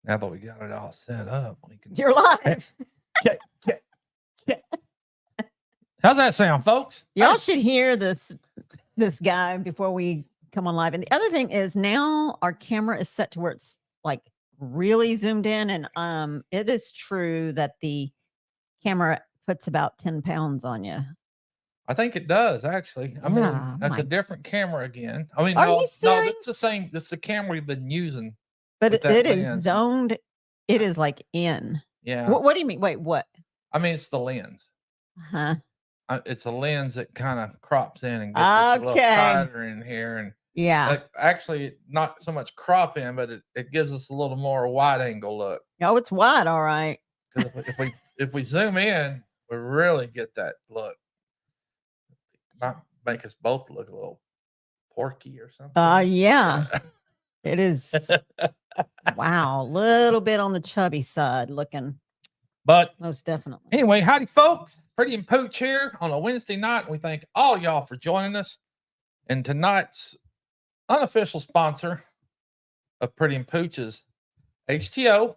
Now that we got it all set up, we can. You're live. Check. How's that sound, folks? Y'all should hear this guy before we come on live. And the other thing is now our camera is set to where it's like really zoomed in, and it is true that the camera puts about 10 pounds on you. I think it does, actually. I mean, that's a different camera again. I mean, no, it's the same. It's the camera we've been using. But it is zoned. It is like in. Yeah. What do you mean? Wait, what? I mean, it's the lens. Huh? It's a lens that kind of crops in and gets us a little tighter in here. And yeah, actually not so much crop in, but it gives us a little more wide angle look. Oh, it's wide. All right. Because if we zoom in, we really get that look. Might make us both look a little porky or something. Yeah. It is. Wow. A little bit on the chubby side looking. But most definitely. Anyway, howdy, folks. Pretty and Pooch here on a Wednesday night. And we thank all y'all for joining us. And tonight's unofficial sponsor of Pretty and Pooch is HTO.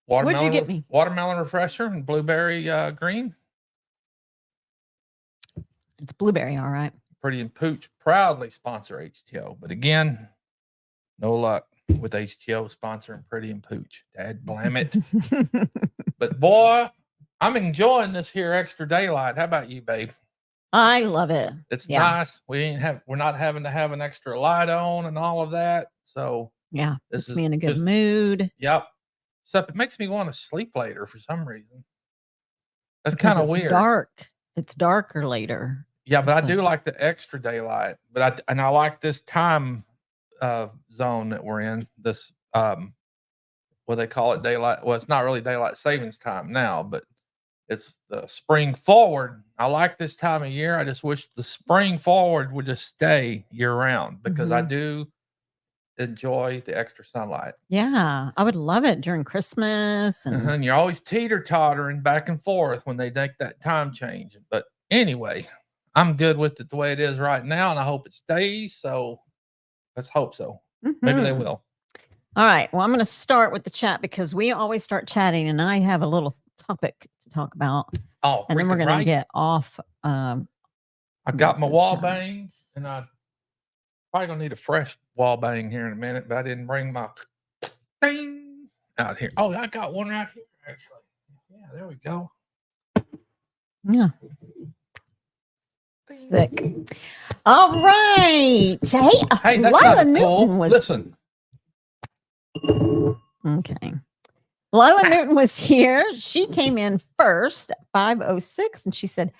What'd you get me? Watermelon refresher and blueberry green. It's blueberry, all right. Pretty and Pooch proudly sponsor HTO. But again, no luck with HTO sponsoring Pretty and Pooch. Dad blam it. But boy, I'm enjoying this here extra daylight. How about you, babe? I love it. It's nice. We're not having to have an extra light on and all of that. So yeah, this puts me in a good mood. Yep. Except it makes me want to sleep later for some reason. That's kind of weird. Dark. It's darker later. Yeah, but I do like the extra daylight. But I like this time zone that we're in. This what they call it, daylight. Well, it's not really daylight savings time now, but it's the spring forward. I like this time of year. I just wish the spring forward would just stay year round because I do enjoy the extra sunlight. Yeah, I would love it during Christmas. And you're always teeter-tottering back and forth when they make that time change. But anyway, I'm good with it the way it is right now, and I hope it stays. So let's hope so. Maybe they will. All right. Well, I'm going to start with the chat because we always start chatting, and I have a little topic to talk about. Oh, and then we're going to get off. I got my wall bangs, and I probably gonna need a fresh wall bang here in a minute, but I didn't bring my thing out here. Oh, I got one right here, actually. Yeah, there we go. Yeah. Sick. All right. Hey, that's Lola Newton cool. was. Listen. Okay. Lola Newton was here. She came in first at 5:06, and she said,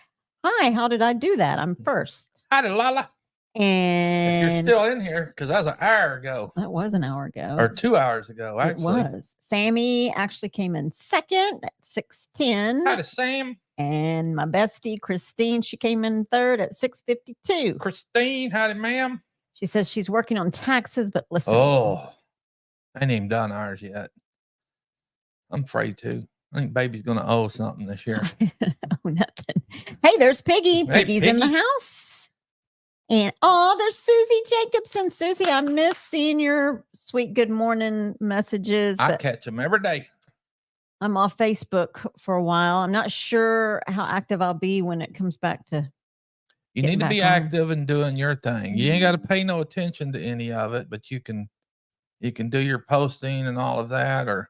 "Hi, how did I do that? I'm first." Howdy, Lola. And if you're still in here, because that was an hour ago. That was an hour ago. Or 2 hours ago, actually. It was. Sammy actually came in second at 6:10. Howdy, Sam. And my bestie, Christine, she came in third at 6:52. Christine, howdy, ma'am. She says she's working on taxes, but listen. Oh, I ain't even done ours yet. I'm afraid to. I think baby's going to owe something this year. Oh, nothing. Hey, there's Piggy. Piggy's in the house. And there's Susie Jacobson. Susie, I miss seeing your sweet good morning messages. I catch them every day. I'm off Facebook for a while. I'm not sure how active I'll be when it comes back to. You need to be active and doing your thing. You ain't got to pay no attention to any of it, but you can do your posting and all of that, or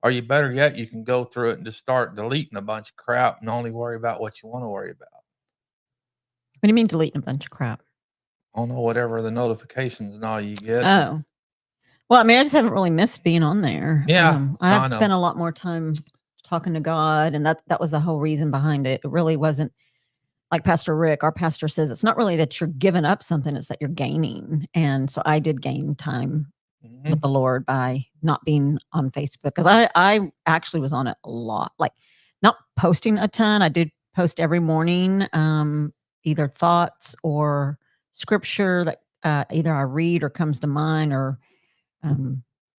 you better yet, you can go through it and just start deleting a bunch of crap and only worry about what you want to worry about. What do you mean deleting a bunch of crap? I don't know, whatever the notifications and all you get. Oh. Well, I mean, I just haven't really missed being on there. Yeah. I have spent a lot more time talking to God, and that was the whole reason behind it. It really wasn't like Pastor Rick, our pastor, says, it's not really that you're giving up something, it's that you're gaining. And so I did gain time with the Lord by not being on Facebook, because I actually was on it a lot, like not posting a ton. I did post every morning, either thoughts or scripture that either I read or comes to mind, or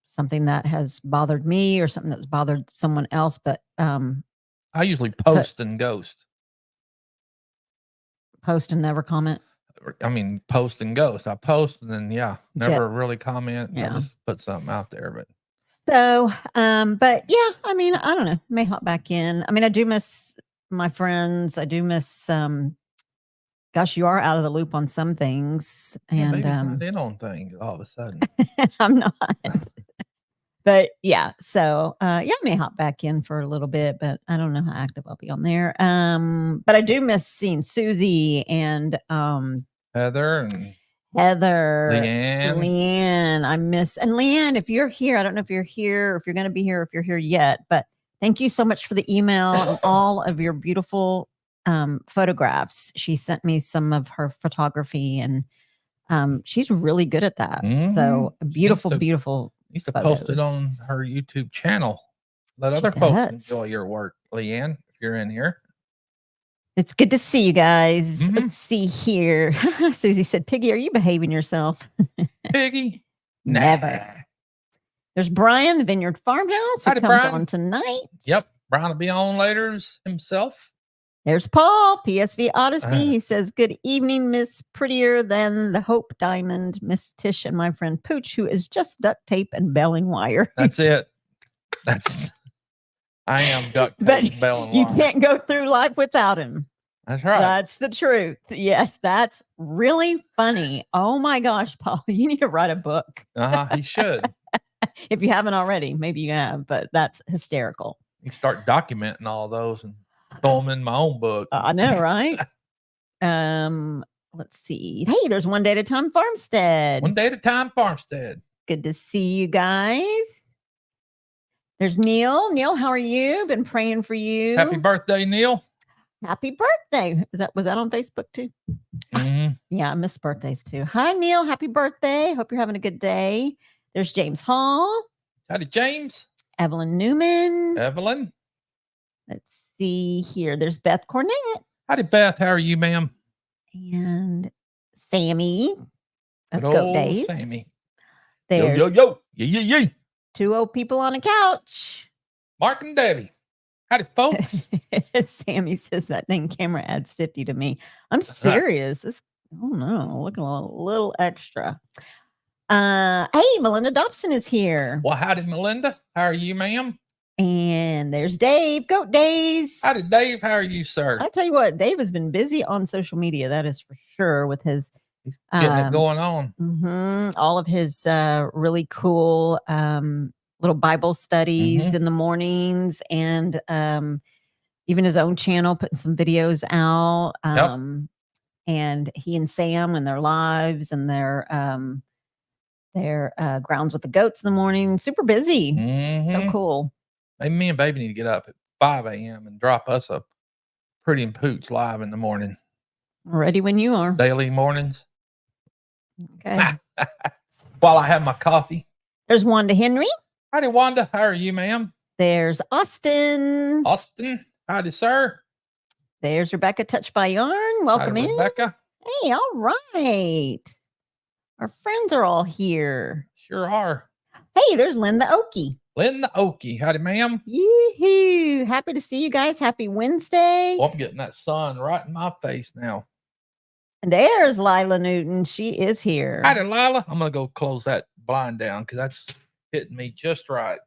something that has bothered me or something that's bothered someone else. But I usually post and ghost. Post and never comment. I mean, post and ghost. I post and then never really comment. Yeah. I just put something out there, but so but yeah, I mean, I don't know, may hop back in. I mean, I do miss my friends. I do miss gosh, you are out of the loop on some things, and maybe it's not in on things all of a sudden. I'm not. But yeah, so I may hop back in for a little bit, but I don't know how active I'll be on there. But I do miss seeing Susie and Heather and Leanne. I miss, and Leanne, if you're here, I don't know if you're here, or if you're going to be here, if you're here yet, but thank you so much for the email and all of your beautiful photographs. She sent me some of her photography, and she's really good at that. So beautiful. Needs to post it on her YouTube channel. Let other folks enjoy your work, Leanne, if you're in here. It's good to see you guys. Let's see here. Susie said, Piggy, are you behaving yourself? Piggy? Never. There's Brian, the Vineyard Farmhouse, who comes on tonight. Yep. Brian will be on later himself. There's Paul, PSV Odyssey. He says, good evening, Miss Prettier Than the Hope Diamond, Miss Tish, and my friend Pooch, who is just duct tape and baling wire. That's it. I am duct tape and baling wire. You can't go through life without him. That's right. That's the truth. Yes, that's really funny. Oh my gosh, Paul, you need to write a book. He should. If you haven't already, maybe you have, but that's hysterical. You start documenting all those and throw them in my own book. I know, right? Let's see. Hey, there's One Day at a Time Farmstead. One Day at a Time Farmstead. Good to see you guys. There's Neil. Neil, how are you? Been praying for you. Happy birthday, Neil. Happy birthday. Was that on Facebook too? Yeah, I miss birthdays too. Hi, Neil. Happy birthday. Hope you're having a good day. There's James Hall. Howdy, James. Evelyn Newman. Evelyn. Let's see here. There's Beth Cornett. Howdy, Beth. How are you, ma'am? And Sammy. Good old Dave. Sammy. There's yo. Yeah. 2 old people on a couch. Mark and Debbie. Howdy, folks. Sammy says that thing camera adds 50 to me. I'm serious. Oh no, looking a little extra. Hey, Melinda Dobson is here. Well, howdy, Melinda. How are you, ma'am? And there's Dave. Goat Days. Howdy, Dave. How are you, sir? I tell you what, Dave has been busy on social media. That is for sure, with his getting it going on. All of his really cool little Bible studies in the mornings, and even his own channel, putting some videos out. And he and Sam and their lives and their grounds with the goats in the morning. Super busy. So cool. Maybe me and baby need to get up at 5 a.m. and drop us a Pretty Pooch live in the morning. Ready when you are. Daily mornings. Okay. While I have my coffee. There's Wanda Henry. Howdy, Wanda. How are you, ma'am? There's Austin. Austin. Howdy, sir. There's Rebecca, Touched by Yarn. Welcome in. Rebecca. Hey, all right. Our friends are all here. Sure are. Hey, there's Linda Okie. Linda Okie. Howdy, ma'am. Yee-hoo. Happy to see you guys. Happy Wednesday. Well, I'm getting that sun right in my face now. And there's Lila Newton. She is here. Howdy, Lila. I'm going to go close that blind down because that's hitting me just right.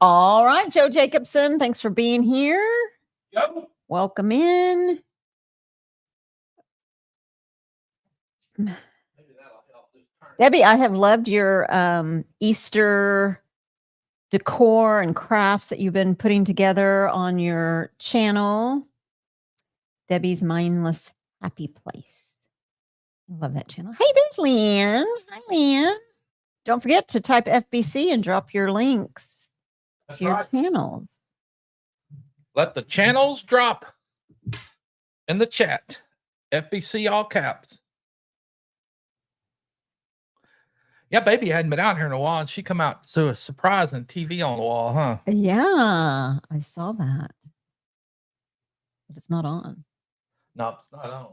All right, Joe Jacobson. Thanks for being here. Yo. Welcome in. Debbie, I have loved your Easter decor and crafts that you've been putting together on your channel. Debbie's Mindless Happy Place. I love that channel. Hey, there's Leanne. Hi, Leanne. Don't forget to type FBC and drop your links to your channels. Let the channels drop in the chat. FBC all caps. Yeah, baby hadn't been out here in a while, and she come out to a surprising TV on the wall, huh? Yeah, I saw that. But it's not on. No, it's not on.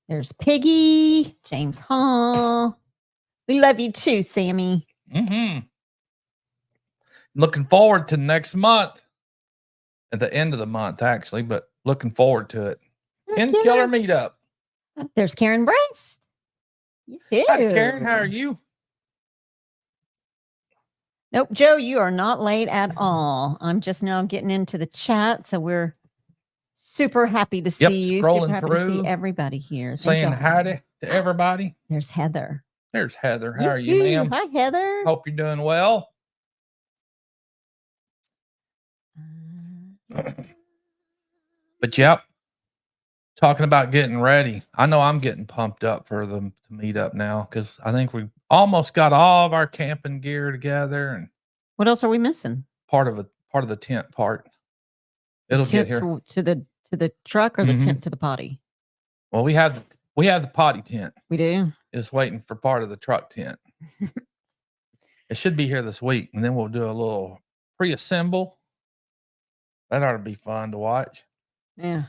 There's Piggy, James Hall. We love you too, Sammy. Looking forward to next month. At the end of the month, actually, but looking forward to it. 10 killer meetup. There's Karen Brace. Hi, Karen. How are you? Nope, Joe, you are not late at all. I'm just now getting into the chat, so we're super happy to see you. Scrolling super happy through, to see everybody here. Saying hi to everybody. There's Heather. There's Heather. How are you, ma'am? Hi, Heather. Hope you're doing well. But yep, talking about getting ready. I know I'm getting pumped up for them to meet up now because I think we almost got all of our camping gear together. And what else are we missing? Part of the tent part. It'll get here to the truck or the tent to the potty. Well, we have the potty tent. We do. It's waiting for part of the truck tent. It should be here this week, and then we'll do a little pre-assemble. That ought to be fun to watch. Yeah.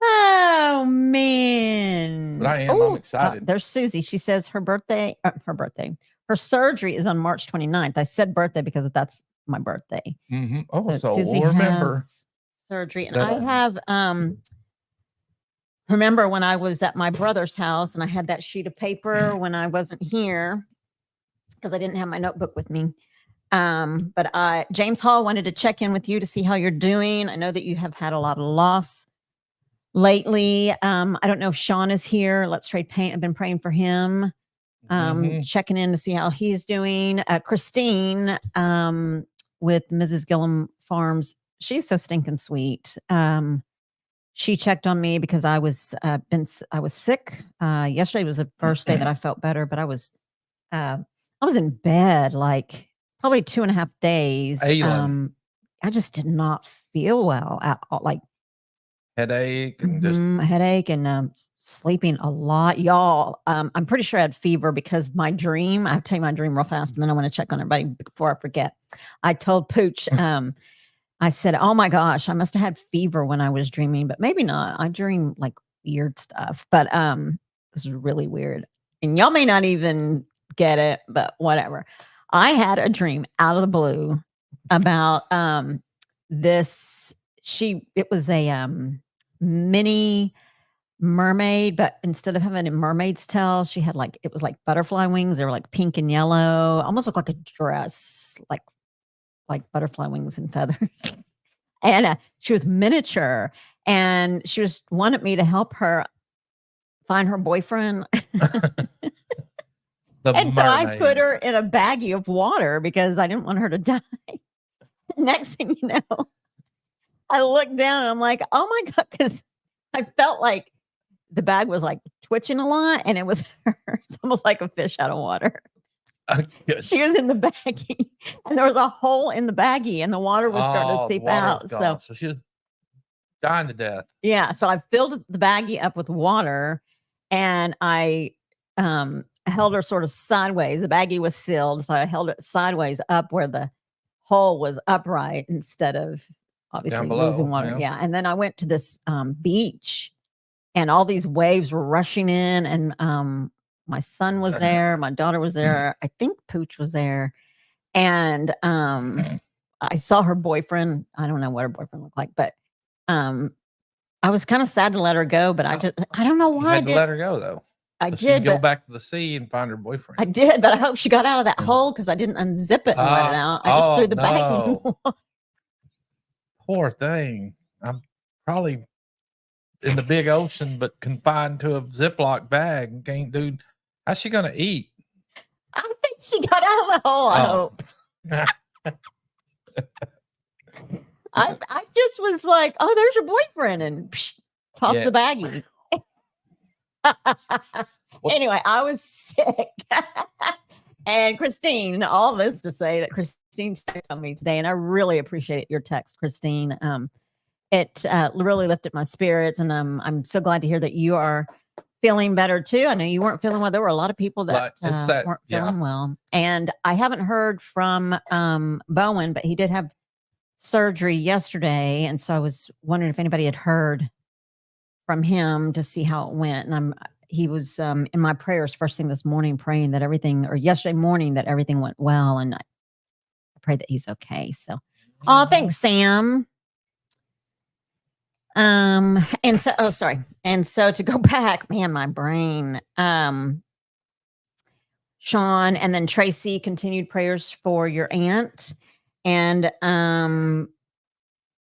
Oh man! But I'm excited. There's Susie. She says her surgery is on March 29th. I said birthday because that's my birthday. Mm-hmm. Oh, so we'll remember surgery. And I have remember when I was at my brother's house and I had that sheet of paper when I wasn't here because I didn't have my notebook with me. But James Hall wanted to check in with you to see how you're doing. I know that you have had a lot of loss lately. I don't know if Sean is here. Let's trade paint. I've been praying for him. Checking in to see how he's doing. Christine with Mrs. Gillum Farms. She's so stinking sweet. She checked on me because I was sick. Yesterday was the first day that I felt better, but I was in bed like probably 2.5 days. I just did not feel well at all. Like headache and headache and sleeping a lot, y'all. I'm pretty sure I had fever because my dream. I'll tell you my dream real fast, and then I want to check on everybody before I forget. I told Pooch, I said, "Oh my gosh, I must have had fever when I was dreaming, but maybe not. I dream like weird stuff, but this is really weird, and y'all may not even get it, but whatever." I had a dream out of the blue about this. It was a mini mermaid, but instead of having a mermaid's tail, she had it was like butterfly wings. They were like pink and yellow, almost looked like a dress, like butterfly wings and feathers. And she was miniature, and she wanted me to help her find her boyfriend. And so I put her in a baggie of water because I didn't want her to die. Next thing you know, I looked down and I'm like, oh my God, because I felt like the bag was like twitching a lot, and it was her. It's almost like a fish out of water. She was in the baggie, and there was a hole in the baggie, and the water was starting to seep out. So she was dying to death. Yeah. So I filled the baggie up with water, and I held her sort of sideways. The baggie was sealed, so I held it sideways up where the hole was upright instead of obviously losing water. Yeah. And then I went to this beach, and all these waves were rushing in, and my son was there, my daughter was there, I think Pooch was there, and I saw her boyfriend. I don't know what her boyfriend looked like, but I was kind of sad to let her go, but I don't know why. I had to let her go though. I did go back to the sea and find her boyfriend. I did, but I hope she got out of that hole because I didn't unzip it and let it out. I just threw the bag in the water. Poor thing. I'm probably in the big ocean, but confined to a Ziploc bag. Can't do. How's she gonna eat? I think she got out of the hole. I hope. I just was like, "Oh, there's your boyfriend," and tossed the baggie. Anyway, I was sick. And Christine, all this to say that Christine checked on me today, and I really appreciate your text, Christine. It really lifted my spirits, and I'm so glad to hear that you are feeling better too. I know you weren't feeling well. There were a lot of people that weren't feeling well, and I haven't heard from Bowen, but he did have surgery yesterday, and so I was wondering if anybody had heard from him to see how it went. And he was in my prayers first thing this morning, praying that yesterday morning that everything went well, and I pray that he's okay. So, thanks, Sam. And so, oh, sorry. And so to go back, man, my brain. Sean and then Tracy continued prayers for your aunt, and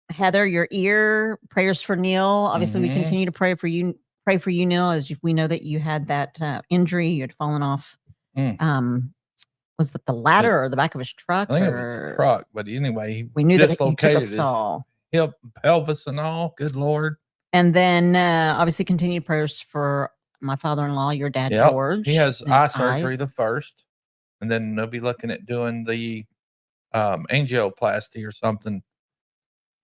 Heather, your ear, prayers for Neil. Obviously, we continue to pray for you. Pray for you, Neil, as we know that you had that injury. You had fallen off. Was it the ladder or the back of his truck? I think it was a truck, but anyway, we knew that he took a dislocated fall. his hip, pelvis, and all. Good Lord. And then obviously continued prayers for my father-in-law, your dad, George. He has eye surgery the first, and then they'll be looking at doing the angioplasty or something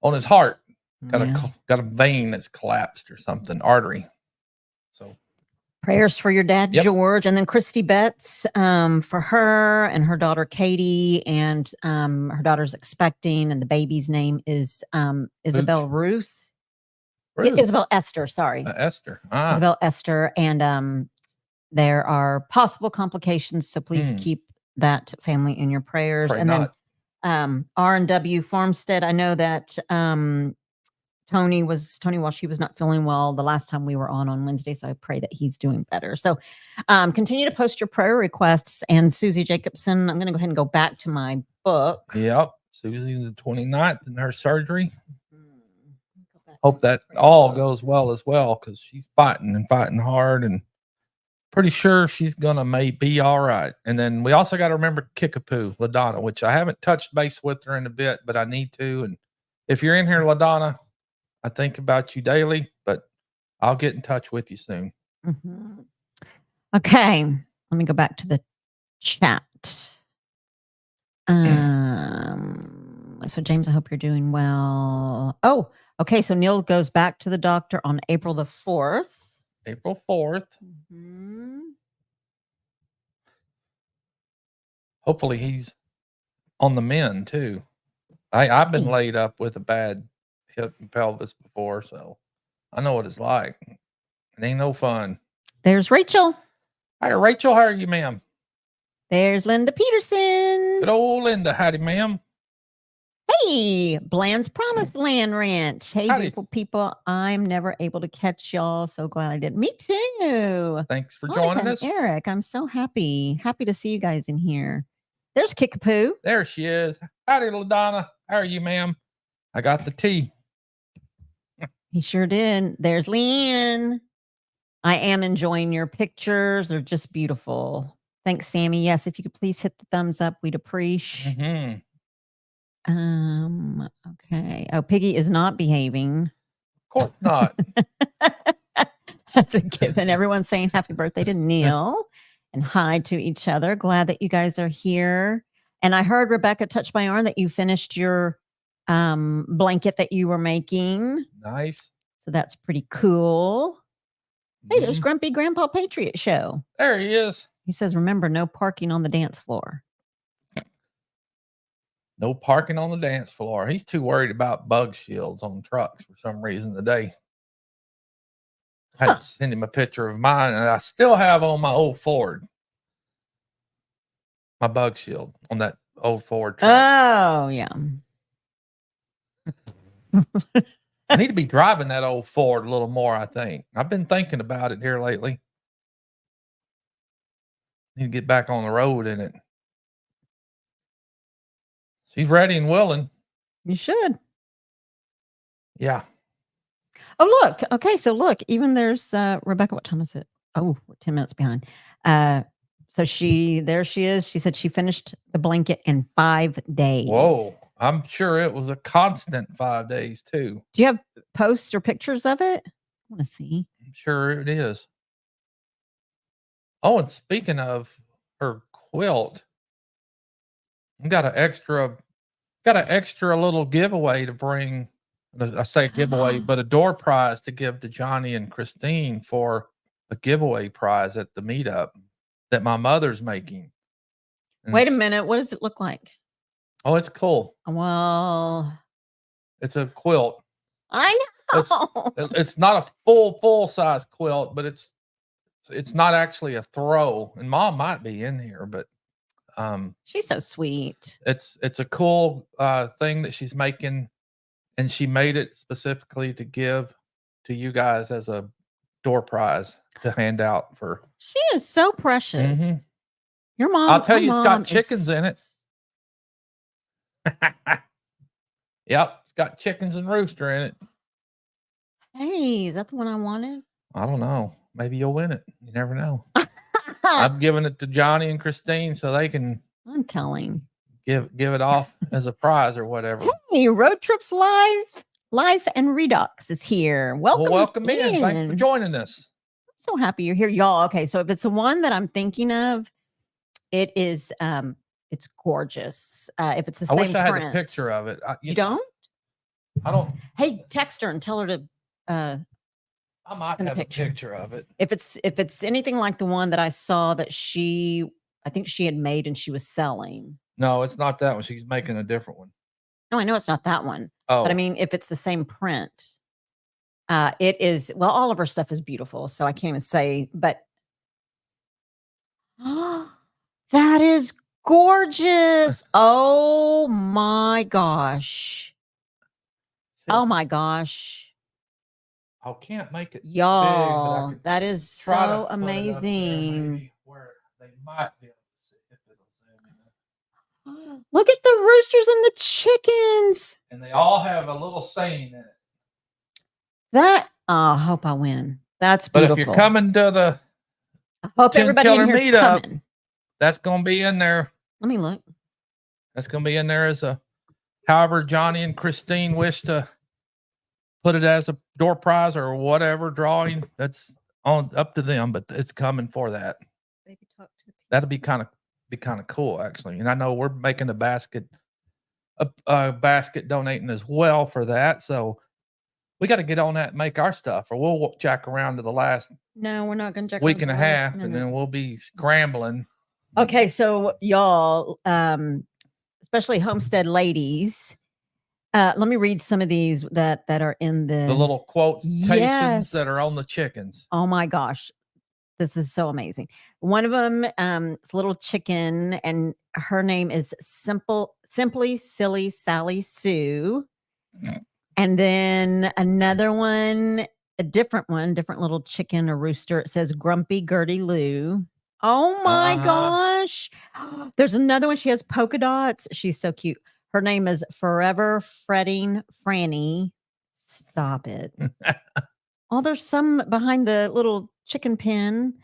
on his heart. Got a vein that's collapsed or something, artery. So prayers for your dad, George, and then Christy Betts for her and her daughter Katie, and her daughter's expecting, and the baby's name is Isabel Ruth. Isabel Esther, sorry. Esther. Isabel Esther, and there are possible complications, so please keep that family in your prayers. Pray and not. Then R&W Farmstead, I know that Tony, while she was not feeling well the last time we were on Wednesday, so I pray that he's doing better. So continue to post your prayer requests. And Susie Jacobson, I'm going to go ahead and go back to my book. Yep. Susie the 29th in her surgery. Hope that all goes well as well, because she's fighting hard, and pretty sure she's gonna be all right. And then we also got to remember Kickapoo, LaDonna, which I haven't touched base with her in a bit, but I need to. And if you're in here, LaDonna, I think about you daily, but I'll get in touch with you soon. Okay, let me go back to the chat. So James, I hope you're doing well. Oh, okay. So Neil goes back to the doctor on April the 4th. April 4th. Hopefully he's on the mend too. I've been laid up with a bad hip and pelvis before, so I know what it's like. It ain't no fun. There's Rachel. Hi, Rachel. How are you, ma'am? There's Linda Peterson. Good old Linda. Howdy, ma'am. Hey, Bland's Promised Land Ranch. Hey, Howdy. beautiful people. I'm never able to catch y'all. So glad I did. Me too. Thanks for joining us. Eric, I'm so happy. Happy to see you guys in here. There's Kickapoo. There she is. Howdy, LaDonna. How are you, ma'am? I got the tea. He sure did. There's Leanne. I am enjoying your pictures. They're just beautiful. Thanks, Sammy. Yes, if you could please hit the thumbs up, we'd appreciate. Okay. Oh, Piggy is not behaving. Of course not. That's a given. Everyone's saying happy birthday to Neil and hi to each other. Glad that you guys are here. And I heard Rebecca touch my arm that you finished your blanket that you were making. Nice. So that's pretty cool. Hey, there's Grumpy Grandpa Patriot Show. There he is. He says, remember, no parking on the dance floor. No parking on the dance floor. He's too worried about bug shields on trucks for some reason today. I had to send him a picture of mine, and I still have on my old Ford. My bug shield on that old Ford truck. Oh, yeah. I need to be driving that old Ford a little more, I think. I've been thinking about it here lately. Need to get back on the road in it. She's ready and willing. You should. Yeah. Oh, look. Okay, so look, even there's Rebecca. What time is it? Oh, we're 10 minutes behind. So there she is. She said she finished the blanket in 5 days. Whoa. I'm sure it was a constant 5 days too. Do you have posts or pictures of it? I want to see. I'm sure it is. Oh, and speaking of her quilt, I got an extra little giveaway to bring. I say giveaway, but a door prize to give to Johnny and Christine for a giveaway prize at the meetup that my mother's making. And wait a minute. What does it look like? Oh, it's cool. Well, it's a quilt. I know. It's not a full size quilt, but it's not actually a throw. And Mom might be in here, but she's so sweet. It's a cool thing that she's making. and she made it specifically to give to you guys as a door prize to hand out for. She is so precious. Mhm. Your mom. I'll tell your you, it's mom got chickens in it. is- Yep, it's got chickens and rooster in it. Hey, is that the one I wanted? I don't know. Maybe you'll win it. You never know. I'm giving it to Johnny and Christine so they can I'm telling. give it off as a prize or whatever. Hey, Road Trips Life and Redux is here. Welcome, Well, welcome in. Thanks for in. joining us. I'm so happy you're here, y'all. Okay, so if it's the one that I'm thinking of, it is it's gorgeous. If it's the I same wish I had print. a picture of it. You don't? I don't. Hey, text her and tell her to I might send a have a picture. picture of it. If it's anything like the one that I saw that I think she had made and she was selling. No, it's not that one. She's making a different one. No, I know it's not that one. Oh, But I mean, if it's the same print, it is. Well, all of her stuff is beautiful, so I can't even say. But that is gorgeous! Oh my gosh! see, Oh my gosh, I can't make it big, but I y'all! could That is try to so put it up there amazing. maybe where they might be able to see if it'll zoom in. Look at the roosters and the chickens. And they all have a little saying in it. That I hope I win. That's But beautiful. if you're coming to the I hope everybody in Chinchilla here's meetup, coming. that's going to be in there. Let me look. That's going to be in there as a, however Johnny and Christine wish to put it as a door prize or whatever drawing. That's on up to them, but it's coming for that. Baby, talk to the people. That'll be kind of cool actually. And I know we're making a basket donating as well for that. So we got to get on that and make our stuff, or we'll jack around to the last No, we're not going to check week and a half, and then we'll be scrambling. Okay, so y'all, especially homestead ladies, let me read some of these that are in The little quotations that are Yes. on the chickens. Oh my gosh, this is so amazing. One of them is a little chicken, and her name is Simply Silly Sally Sue. And then another one, a different little chicken or rooster. It says Grumpy Gertie Lou. Oh my gosh. There's another one. She has polka dots. She's so cute. Her name is Forever Fretting Franny. Stop it. Oh, there's some behind the little chicken pen.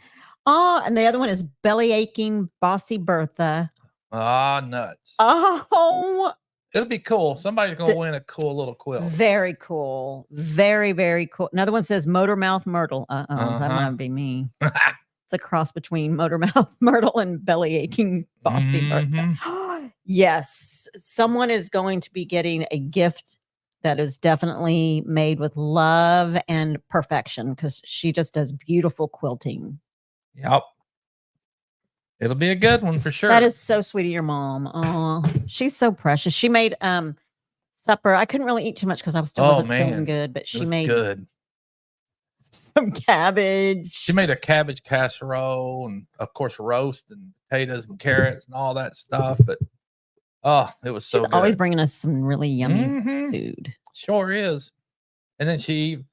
Oh, and the other one is Belly Aching Bossy Bertha. Nuts. Oh, It'll be cool. Somebody's going to win a cool little quilt. very cool. Very, very cool. Another one says Motor Mouth Myrtle. That might be me. It's a cross between Motor Mouth Myrtle and Belly Aching Bossy Bertha. Yes, someone is going to be getting a gift that is definitely made with love and perfection, because she just does beautiful quilting. Yep. It'll be a good one for sure. That is so sweet of your mom. Oh, she's so precious. She made supper. I couldn't really eat too much because I still wasn't feeling good, but she made good. some cabbage. She made a cabbage casserole and of course roast and potatoes and carrots and all that stuff. But it was so She's good. always bringing us some really yummy food. Sure is. And then she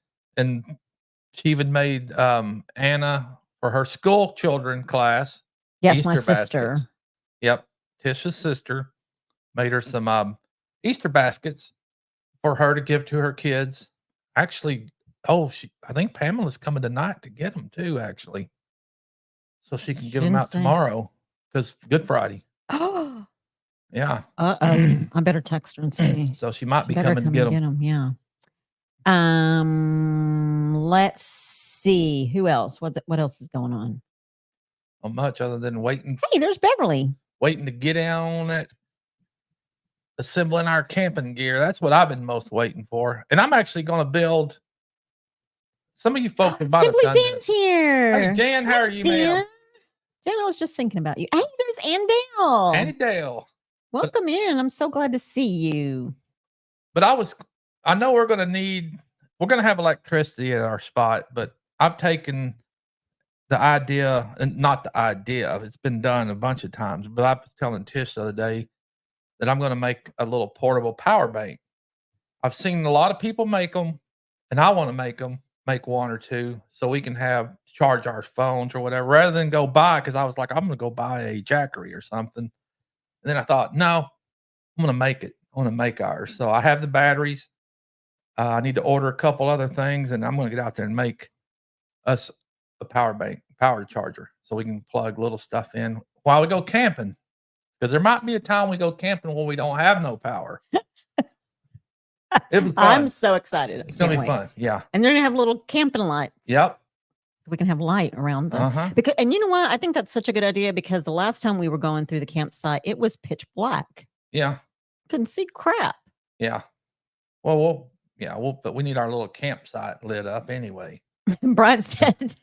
even made Anna for her school children class. Yes, Easter my sister. baskets. Yep. Tisha's sister made her some Easter baskets for her to give to her kids. Actually, I think Pamela's coming tonight to get them too, actually. So she can give them out tomorrow because Good Friday. Oh, yeah. I better text her and see. So she might be coming to get them. Yeah. Let's see. Who else? What else is going on? Not much other than waiting. Hey, there's Beverly. Waiting to get on that, assembling our camping gear. That's what I've been most waiting for. And I'm actually going to build. Some of you folks have bought Simply Dan's here. Hey, Jan, how are you, ma'am? Jan, I was just thinking about you. Hey, there's Andale. Annie Dale. Welcome in. I'm so glad to see you. But I know we're going to have electricity at our spot, but I've taken the idea, and not the idea, it's been done a bunch of times, but I was telling Tish the other day that I'm going to make a little portable power bank. I've seen a lot of people make them, and I want to make one or two so we can charge our phones or whatever rather than go buy. Cause I was like, I'm going to go buy a Jackery or something. And then I thought, no, I'm going to make it. I want to make ours. So I have the batteries. I need to order a couple other things, and I'm going to get out there and make us a power charger so we can plug little stuff in while we go camping. Because there might be a time we go camping when we don't have no power. It'll be fun. I'm so excited. It's going to be fun. Yeah. And they're going to have little camping lights. Yep. We can have light around them. Because, and you know what? I think that's such a good idea because the last time we were going through the campsite, it was pitch black. Yeah. Couldn't see crap. Yeah. Well, but we need our little campsite lit up anyway. Brian said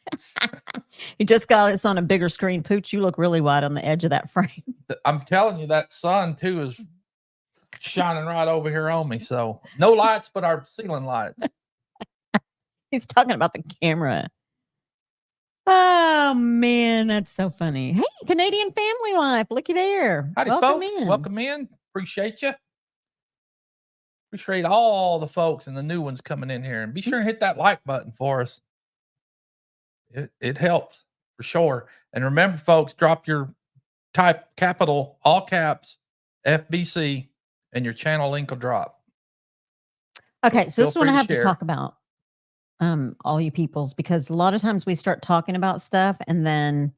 he just got us on a bigger screen. Pooch, you look really wide on the edge of that frame. I'm telling you, that sun too is shining right over here on me. So no lights, but our ceiling lights. He's talking about the camera. Oh man, that's so funny. Hey, Canadian Family Life, looky there. Howdy, welcome folks. in. Welcome in. Appreciate you. Appreciate all the folks and the new ones coming in here. And be sure and hit that like button for us. It helps for sure. And remember, folks, type capital, all caps, FBC, and your channel link will drop. Okay, so this is what I have to talk about, all you peoples, because a lot of times we start talking about stuff and then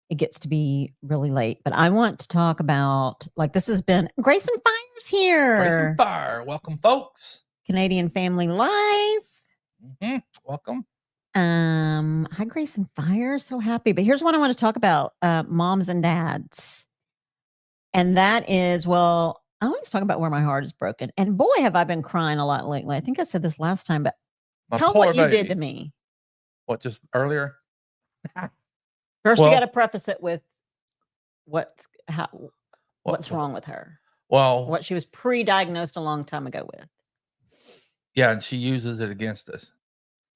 it gets to be really late. But I want to talk about, like, this has been Grayson Fire's here. Grayson Fire. Welcome, folks. Canadian Family Life. Welcome. Hi, Grayson Fire. So happy. But here's what I want to talk about, moms and dads. And that is, well, I always talk about where my heart is broken. And boy, have I been crying a lot lately. I think I said this last time, but tell what you did to me. What, just earlier? First, you got to preface it with what's wrong with her. Well, what she was pre-diagnosed a long time ago with. Yeah, and she uses it against us.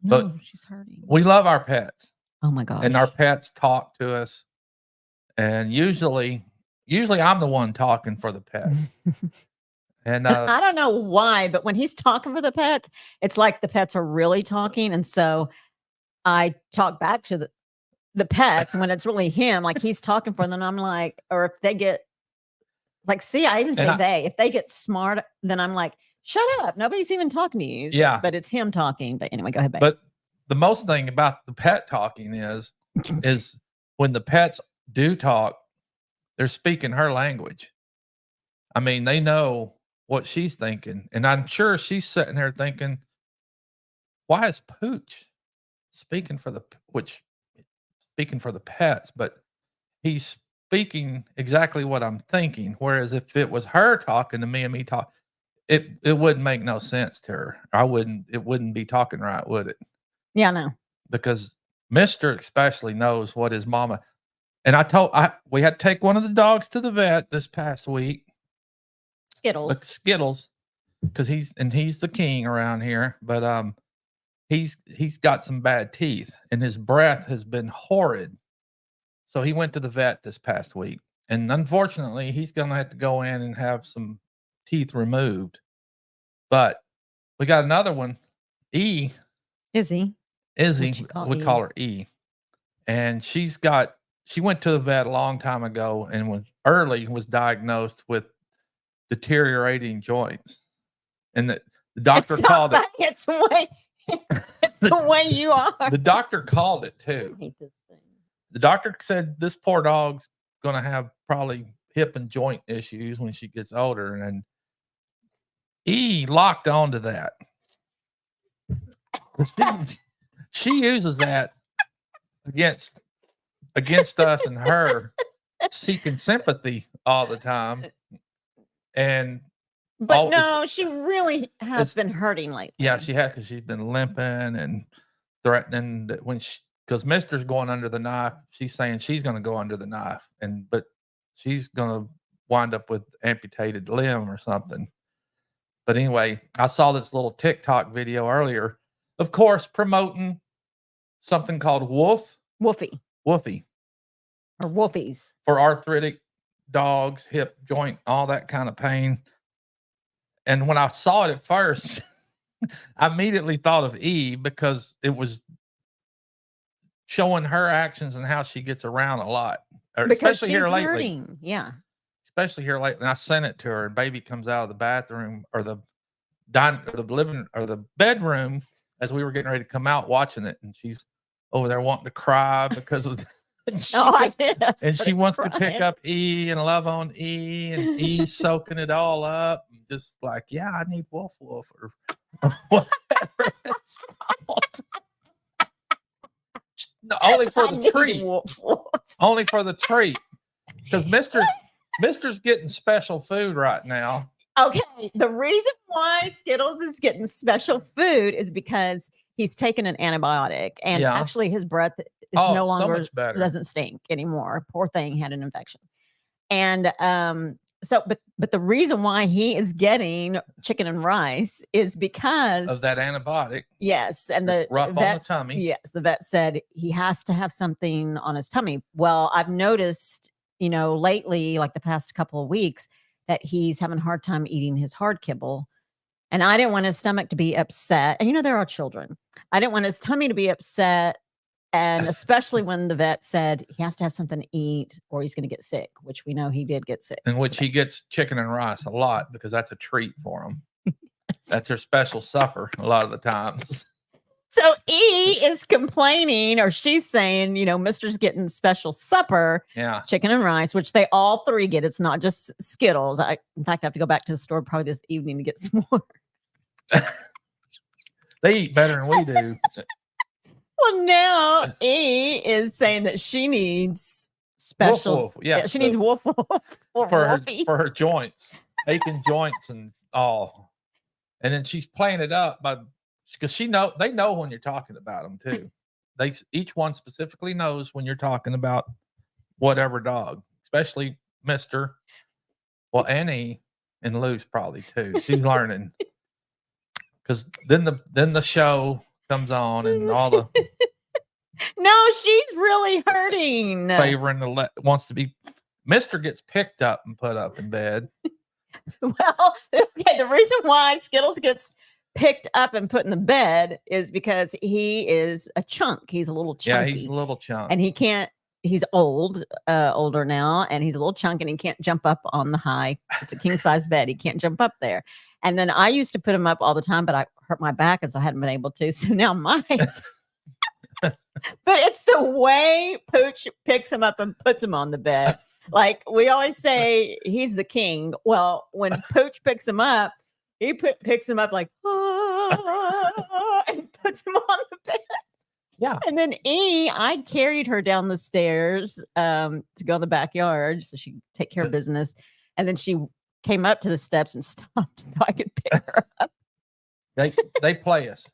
No, but she's hurting. We love our pets. Oh my gosh. And our pets talk to us. And usually I'm the one talking for the pet. And I don't know why, but when he's talking for the pets, it's like the pets are really talking. And so I talk back to the pets when it's really him, like he's talking for them. I'm like, or if they get like, see, I even say if they get smart, then I'm like, shut up. Nobody's even talking to you. Yeah. But it's him talking. But anyway, go ahead, babe. But the most thing about the pet talking is when the pets do talk, they're speaking her language. I mean, they know what she's thinking. And I'm sure she's sitting there thinking, why is Pooch speaking for the pets? But he's speaking exactly what I'm thinking. Whereas if it was her talking to me and me talk, it wouldn't make no sense to her. It wouldn't be talking right, would it? Yeah, no. Because Mr. especially knows what his mama. And we had to take one of the dogs to the vet this past week. Skittles, because he's the king around here. But he's got some bad teeth, and his breath has been horrid. So he went to the vet this past week, and unfortunately, he's gonna have to go in and have some teeth removed. But we got another one, Izzy. We call her E, and she went to the vet a long time ago and was diagnosed with deteriorating joints, and the doctor called it. It's the way you are. The doctor called it too. I hate this thing. The doctor said this poor dog's going to have probably hip and joint issues when she gets older, and E locked onto that. She uses that against us and her, seeking sympathy all the time. But she really has been hurting lately. Yeah, she has, because she's been limping and threatening that because Mister's going under the knife. She's saying she's going to go under the knife, but she's going to wind up with amputated limb or something. But anyway, I saw this little TikTok video earlier, of course, promoting something called Woofy. Or Woofies. For arthritic dogs, hip, joint, all that kind of pain. And when I saw it at first, I immediately thought of E because it was showing her actions and how she gets around a lot, Because especially she's here lately. hurting. Yeah. Especially here lately. And I sent it to her, and baby comes out of the bathroom or the living or the bedroom as we were getting ready to come out watching it, and she's over there wanting to cry because of and she wants to pick up E and love on E, and E soaking it all up, and just like, yeah, I need Wolf Wolf or whatever it's called. No, only for the treat. Only for the treat. Because Mister's getting special food right now. Okay. The reason why Skittles is getting special food is because he's taken an antibiotic, and actually his breath is no longer, so much better. Doesn't stink anymore. Poor thing had an infection. And but the reason why he is getting chicken and rice is because of that antibiotic. Yes. And the rough on the tummy. Yes. The vet said he has to have something on his tummy. Well, I've noticed, lately, like the past couple of weeks, that he's having a hard time eating his hard kibble. And I didn't want his stomach to be upset. And there are children. I didn't want his tummy to be upset. And especially when the vet said he has to have something to eat or he's going to get sick, which we know he did get sick. In which he gets chicken and rice a lot because that's a treat for him. That's their special supper a lot of the times. So E is complaining, or she's saying, Mister's getting special supper, chicken and rice, which they all three get. It's not just Skittles. In fact, I have to go back to the store probably this evening to get some more. They eat better than we do. Well, now E is saying that she needs special. Wolf, yeah, she needs Wolf for her joints, aching joints and all. And then she's playing it up because they know when you're talking about them too. Each one specifically knows when you're talking about whatever dog, especially Mister. Well, Annie and Luce probably too. She's learning because then the show comes on and all the. No, she's really hurting. Favoring wants to be. Mister gets picked up and put up in bed. Well, okay. The reason why Skittles gets picked up and put in the bed is because he is a chunk. He's a little chunky. Yeah, he's a little chunk. And he can't, he's older now, and he's a little chunk, and he can't jump up on the high. It's a king size bed. He can't jump up there. And then I used to put him up all the time, but I hurt my back, and so I hadn't been able to. So now Mike. But it's the way Pooch picks him up and puts him on the bed. Like we always say, he's the king. Well, when Pooch picks him up, he picks him up like, and puts him on the bed. Yeah. And then I carried her down the stairs to go in the backyard so she could take care of business. And then she came up to the steps and stopped so I could pick her up. They play us.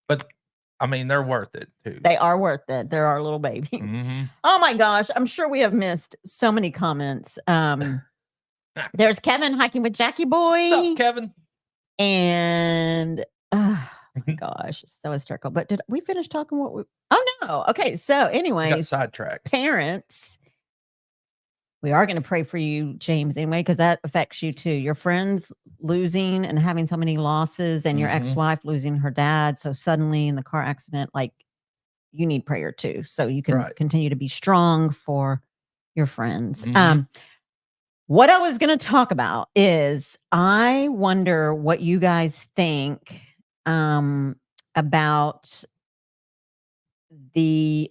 But I mean, they're worth it too. They are worth it. They're our little babies. Mm-hmm. Oh my gosh. I'm sure we have missed so many comments. There's Kevin hiking with Jackie Boy. What's up, Kevin? And oh my gosh, so hysterical. But did we finish talking oh no. Okay. So anyways, sidetracked. Parents, we are going to pray for you, James, anyway, because that affects you too. Your friends losing and having so many losses, and your ex-wife losing her dad so suddenly in the car accident, like you need prayer too. So you can continue to be strong for your friends. What I was going to talk about is I wonder what you guys think about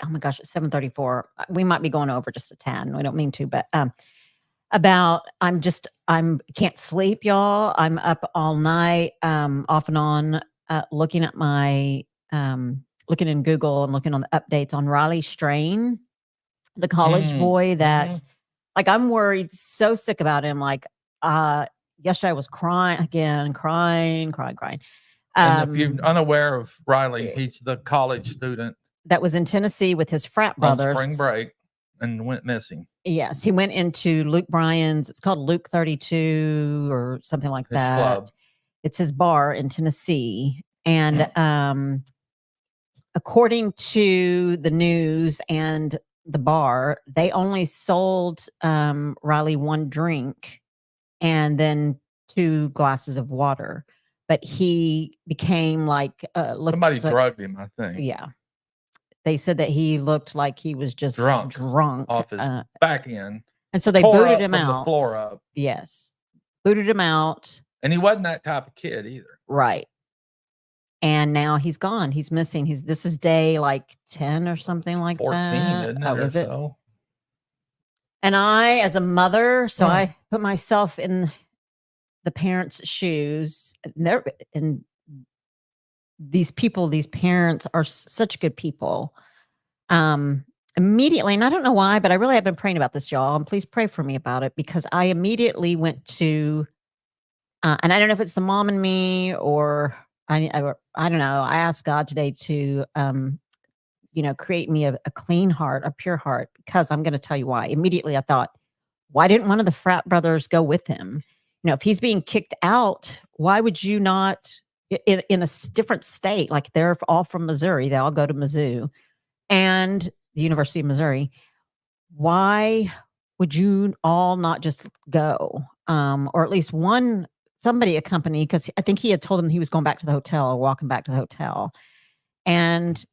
oh my gosh, it's 7:34. We might be going over just a tad, and we don't mean to, but about I can't sleep, y'all. I'm up all night, off and on, looking at my looking in Google and looking on the updates on Riley Strain, the college boy that like I'm worried, so sick about him. Like yesterday I was crying. And if you're unaware of Riley, he's the college student that was in Tennessee with his frat brothers on spring break and went missing. Yes, he went into Luke Bryan's. It's called Luke 32 or something like that. Club. It's his bar in Tennessee. And according to the news and the bar, they only sold Riley one drink and then 2 glasses of water. but he became like Somebody looked like, drugged him, I think. yeah. They said that he looked like he was just Drunk drunk. off his back end, And so they tore booted up him from the out. floor up. Yes. Booted him out. And he wasn't that type of kid either. Right. And now he's gone. He's missing. This is day like 10 or something like 14, that. isn't it? Oh, Or is it? so. And I, as a mother, so I put myself in the parents' shoes. And these people, these parents are such good people. Immediately, and I don't know why, but I really have been praying about this, y'all. And please pray for me about it, because I immediately went to, and I don't know if it's the mom in me or I don't know. I asked God today to, create me a clean heart, a pure heart, because I'm going to tell you why. Immediately, I thought, why didn't one of the frat brothers go with him? If he's being kicked out, why would you not in a different state? Like, they're all from Missouri. They all go to Mizzou and the University of Missouri. Why would you all not just go? Or at least somebody accompany, because I think he had told them he was going back to the hotel or walking back to the hotel. And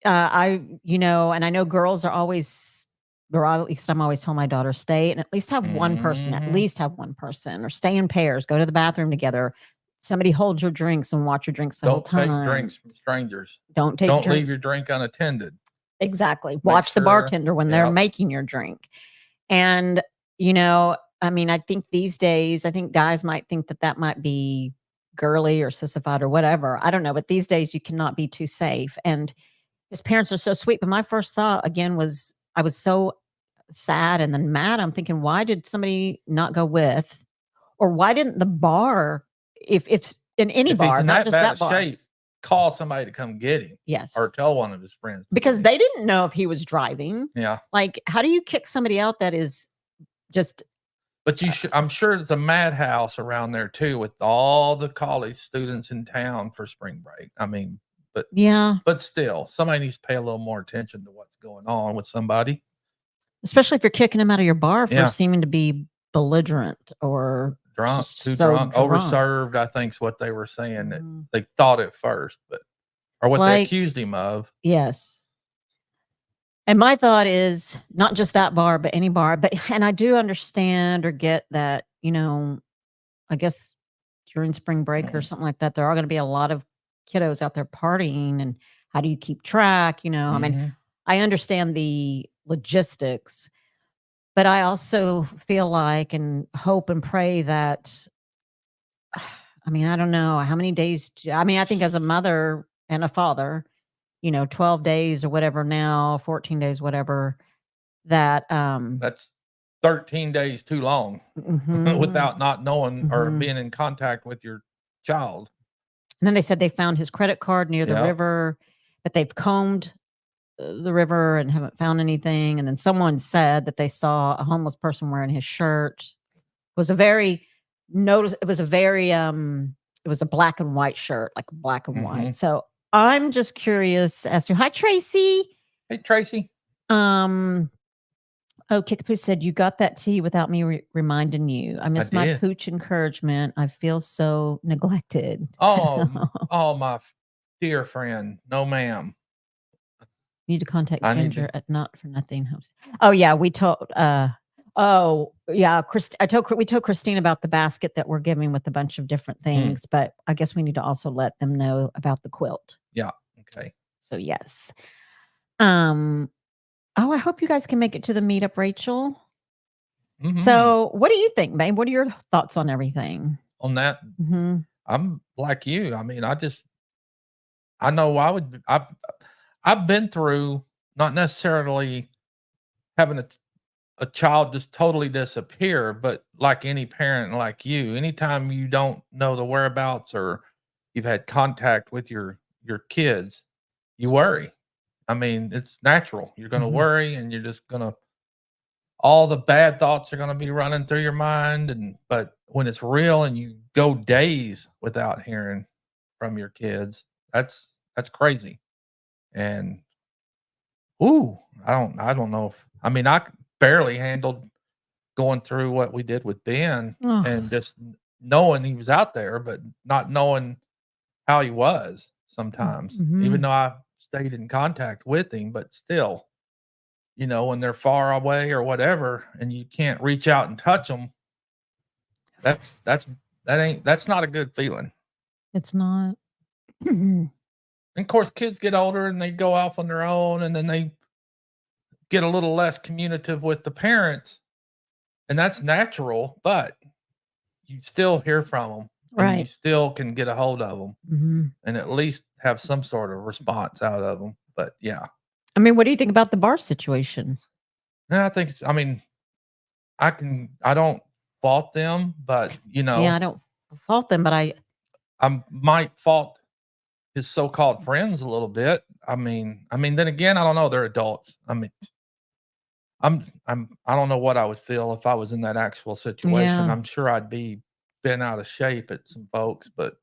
and I know girls are always, or at least I'm always telling my daughter, stay and at least have one person, or stay in pairs, go to the bathroom together. Somebody hold your drinks and watch your drinks the whole time. Don't take drinks from strangers. Don't leave your drink unattended. Exactly. Watch the bartender when they're making your drink. And, I think these days, guys might think that might be girly or sissified or whatever. I don't know. But these days you cannot be too safe. And his parents are so sweet. But my first thought again was, I was so sad and then mad. I'm thinking, why did somebody not go with, or why didn't the bar, if in any bar, not just that bar, shape, call somebody to come get him. Yes. Or tell one of his friends. Because they didn't know if he was driving. Yeah. Like, how do you kick somebody out that is just. But I'm sure it's a madhouse around there too, with all the college students in town for spring break. But yeah. But still, somebody needs to pay a little more attention to what's going on with somebody. Especially if you're kicking them out of your bar for seeming to be belligerent or drunk, too drunk, overserved, I think is what they were saying. That they thought at first, or what they accused him of. Yes. And my thought is not just that bar, but any bar. And I do understand or get that, I guess during spring break or something like that, there are going to be a lot of kiddos out there partying. And how do you keep track? I understand the logistics, but I also feel like and hope and pray that, I don't know how many days. I think as a mother and a father, 12 days or whatever now, 14 days, whatever, that's 13 days too long without not knowing or being in contact with your child. And then they said they found his credit card near the river, but they've combed the river and haven't found anything. And then someone said that they saw a homeless person wearing his shirt. It was a very it was a black and white shirt, like black and white. So I'm just curious as to, hi, Tracy. Hey, Tracy. Kickapoo said, you got that tea without me reminding you. I miss my pooch encouragement. I feel so neglected. Oh, my dear friend. No, ma'am. You need to contact Ginger at Not for Nothing Homes. Oh, yeah. We told, we told Christine about the basket that we're giving with a bunch of different things, but I guess we need to also let them know about the quilt. Yeah. Okay. So, yes. I hope you guys can make it to the meetup, Rachel. So what do you think, babe? What are your thoughts on everything? On that? I'm like you. I know I've been through not necessarily having a child just totally disappear, but like any parent like you, anytime you don't know the whereabouts or you've had contact with your kids, you worry. It's natural. You're going to worry, and you're just going to, all the bad thoughts are going to be running through your mind. But when it's real and you go days without hearing from your kids, that's crazy. And, I don't know if, I barely handled going through what we did with Ben and just knowing he was out there, but not knowing how he was sometimes, even Mhm. though I stayed in contact with him, but still, when they're far away or whatever, and you can't reach out and touch them, that's not a good feeling. It's not. And of course, kids get older and they go off on their own, and then they get a little less communicative with the parents, and that's natural, but you still hear from them, and you Right. still can get a hold of them, Mhm. and at least have some sort of response out of them. But yeah, I mean, what do you think about the bar situation? I think I mean, I don't fault them, but Yeah, I don't fault them, but I might fault his so-called friends a little bit. I mean, then again, I don't know. They're adults. I mean, I don't know what I would feel if I was in that actual situation. yeah, I'm sure I'd be bent out of shape at some folks, but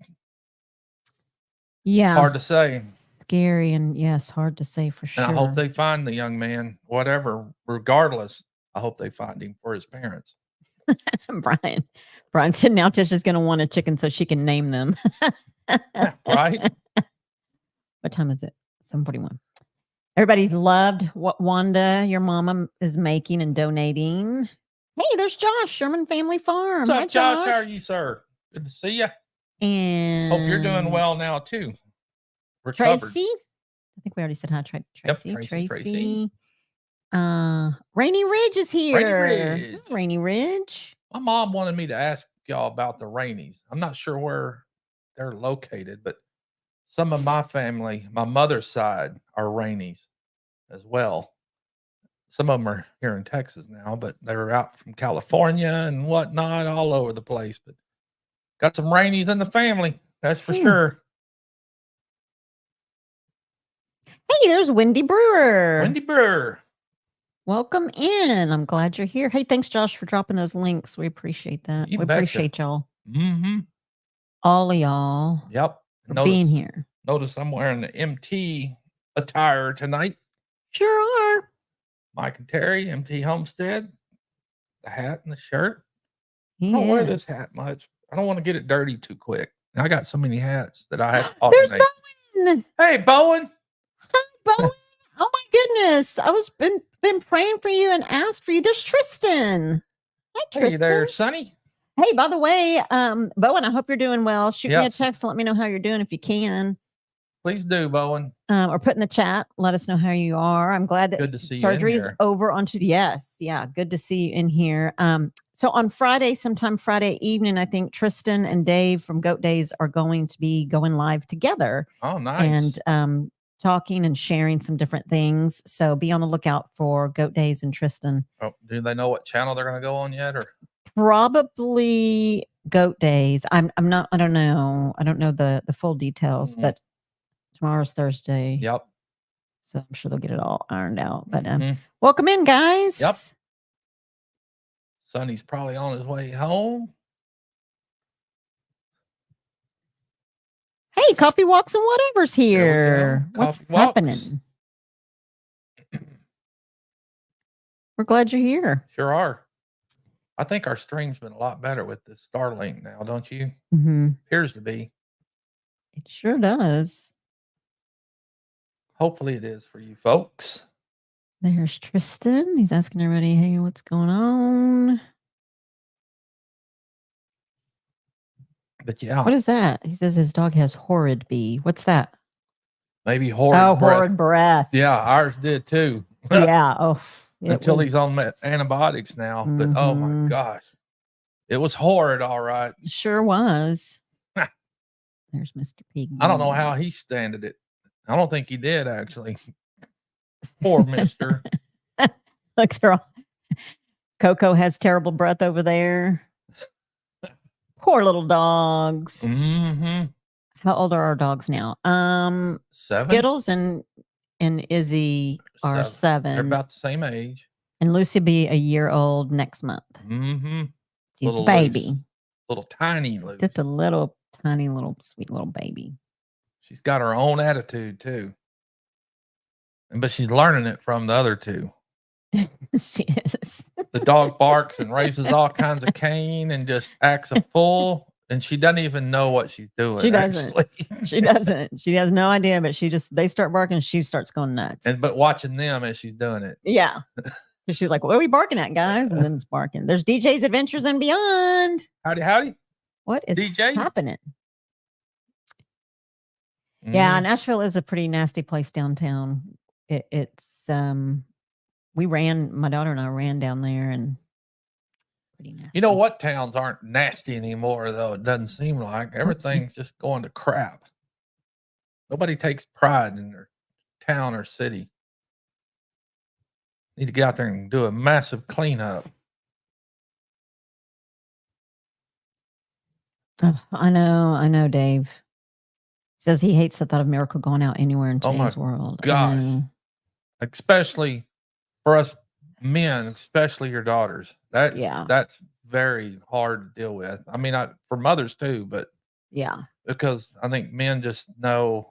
yeah, hard to say. scary and yes, hard to say for And I hope sure. they find the young man, whatever, regardless. I hope they find him for his parents. Brian, Brian said now Tisha's going to want a chicken so she can name them. Right? What time is it? 7:41. Everybody's loved what Wanda, your mama, is making and donating. Hey, there's Josh, Sherman Family What's Farm. Hi, up, Josh? How are Josh. you, sir? Good to see you. Hope you're doing And well now too. Recovered. Tracy. I think we already said hi, Yep, Tracy. Tracy. Rainy Ridge is Rainy here. Ridge. Hi, Rainy Ridge. My mom wanted me to ask y'all about the Rainies. I'm not sure where they're located, but some of my family, my mother's side, are Rainies as well. Some of them are here in Texas now, but they were out from California and whatnot, all over the place. But got some Rainies in the family, that's for sure. Hey, there's Wendy Brewer. Wendy Brewer. Welcome in. I'm glad you're here. Hey, thanks, Josh, for dropping those links. We appreciate that. You We betcha. appreciate y'all. Mm-hmm. All of y'all. Yep. For being here. Notice I'm wearing the MT attire tonight. Sure are. Mike and Terry, MT Homestead. The hat and the shirt. He I don't wear this is. hat much. I don't want to get it dirty too quick. I got so many hats that I have to There's alternate. Bowen. Hey, Bowen. Hi, Bowen. Oh my goodness. I was been praying for you and asked for you. There's Tristan. Hi, Tristan. Hey there, Sonny. Hey, by the way, Bowen, I hope you're doing well. Shoot me a Yes. text to let me know how you're doing if you can. Please do, Bowen. Or put in the chat. Let us know how you are. I'm glad that Good to see you in surgery is here. over onto yes. Yeah, good to see you in here. So on Friday, sometime Friday evening, I think Tristan and Dave from Goat Days are going to be going live together. Oh, nice. And talking and sharing some different things. So be on the lookout for Goat Days and Tristan. Oh, do they know what channel they're going to go on yet, or Probably Goat Days. I'm not. I don't know. I don't know the full details, but tomorrow's Thursday. Yep. So I'm sure they'll get it all ironed out. But welcome in, guys. Yep. Sonny's probably on his way home. Hey, Coffee Walks and Whatever's here. What's happening? We're glad you're here. Sure are. I think our stream's been a lot better with this Starlink now, don't you? Mm-hmm. Appears to be. It sure does. Hopefully it is for you folks. There's Tristan. He's asking everybody, hey, what's going on? But yeah. What is that? He says his dog has horrid bee. What's that? Maybe horrid breath. Horrid breath. Yeah, ours did too. Yeah. Oh. Until he's on antibiotics now. Mm-hmm. But oh my gosh. It was horrid, all right. It sure was. There's Mr. Pig. I don't know how he standed it. I don't think he did, actually. Poor mister. Look, Coco has terrible breath over there. Poor little dogs. Mm-hmm. How old are our dogs now? 7. Skittles and Izzy are 7. They're about the same age. And Lucy will be a year old next month. Mm-hmm. She's little a baby. Loose. Little tiny Lucy. Just a little tiny little sweet little baby. She's got her own attitude too. But she's learning it from the other two. She is. The dog barks and raises all kinds of cane and just acts a fool. and she doesn't even know what she's doing. She doesn't. Actually, She doesn't. She has no idea, but they start barking, she starts going nuts. but watching them as she's doing it. Yeah. She's like, what are we barking at, guys? And then it's barking. There's DJ's Adventures and Beyond. Howdy, howdy. What is DJ happening? Yeah, Nashville is a pretty nasty place downtown. It's my daughter and I ran down there, and pretty nasty. You know what towns aren't nasty anymore, though? It doesn't seem like everything's just going to crap. Nobody takes pride in their town or city. Need to get out there and do a massive cleanup. Oh, I know, Dave. Says he hates the thought of Miracle going out anywhere in today's world. Gosh. Especially for us men, especially your daughters. That's very hard to deal with. I mean, for mothers too, but yeah, because I think men just know